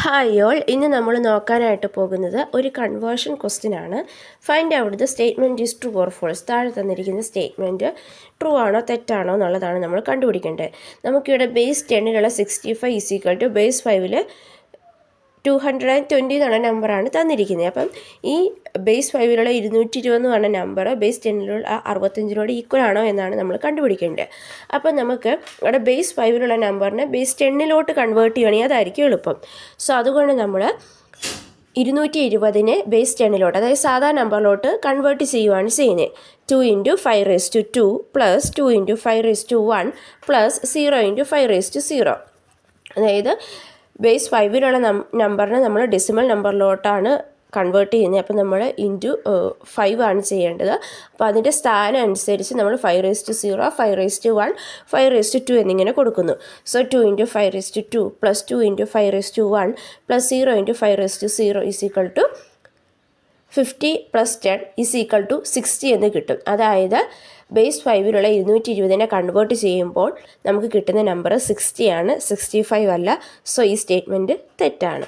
Hi all, ഇന്ന് നമ്മൾ നോക്കാനായിട്ട് പോകുന്നത് ഒരു കൺവേർഷൻ ക്വസ്റ്റ്യൻ ആണ്. Find out the statement is true or false. താഴെ തന്നിരിക്കുന്ന സ്റ്റേറ്റ്മെൻറ്റ് ട്രൂ ആണോ തെറ്റാണോ എന്നുള്ളതാണ് നമ്മൾ കണ്ടുപിടിക്കേണ്ടത്. നമുക്കിവിടെ base 10 65 is equal to base 5 220 എന്നുള്ള നമ്പറാണ് തന്നിരിക്കുന്നത്. അപ്പം ഈ ബേസ് 5 220 എന്ന് പറഞ്ഞ നമ്പർ ബേസ് 10 65 ഈക്വൽ ആണോ എന്നാണ് നമ്മൾ കണ്ടുപിടിക്കേണ്ടത്. അപ്പം നമുക്ക് ഇവിടെ ബേസ് 5 നമ്പറിനെ ബേസ് 10 കൺവേർട്ട് ചെയ്യുകയാണെങ്കിൽ അതായിരിക്കും എളുപ്പം. സോ അതുകൊണ്ട് നമ്മൾ 220 ബേസ് 10 അതായത് സാധാ നമ്പറിലോട്ട് കൺവേർട്ട് ചെയ്യുകയാണ് ചെയ്യുന്നത്. 2 × 5⁻² പ്ലസ് 2 × 5⁻1 പ്ലസ് 0 × 5⁻0. അതായത് ബേസ് 5 നമ്പറിനെ നമ്മൾ ഡെസിമൽ നമ്പറിലോട്ടാണ് കൺവേർട്ട് ചെയ്യുന്നത്. അപ്പോൾ നമ്മൾ ഇൻറ്റു 5 ആണ് ചെയ്യേണ്ടത്. അപ്പോൾ അതിൻ്റെ സ്ഥാനം അനുസരിച്ച് നമ്മൾ 5⁻0 5⁻1 5⁻2 എന്നിങ്ങനെ കൊടുക്കുന്നു. So 2 × 5⁻2 plus 2 × 5⁻1 plus 0 × 5⁻0 is equal to 50 plus 10 is equal to 60 എന്ന് കിട്ടും. അതായത് ബേസ് 5 220 കൺവേർട്ട് ചെയ്യുമ്പോൾ നമുക്ക് കിട്ടുന്ന നമ്പർ 60 ആണ്, 65 അല്ല. സോ ഈ സ്റ്റേറ്റ്മെൻറ്റ് തെറ്റാണ്.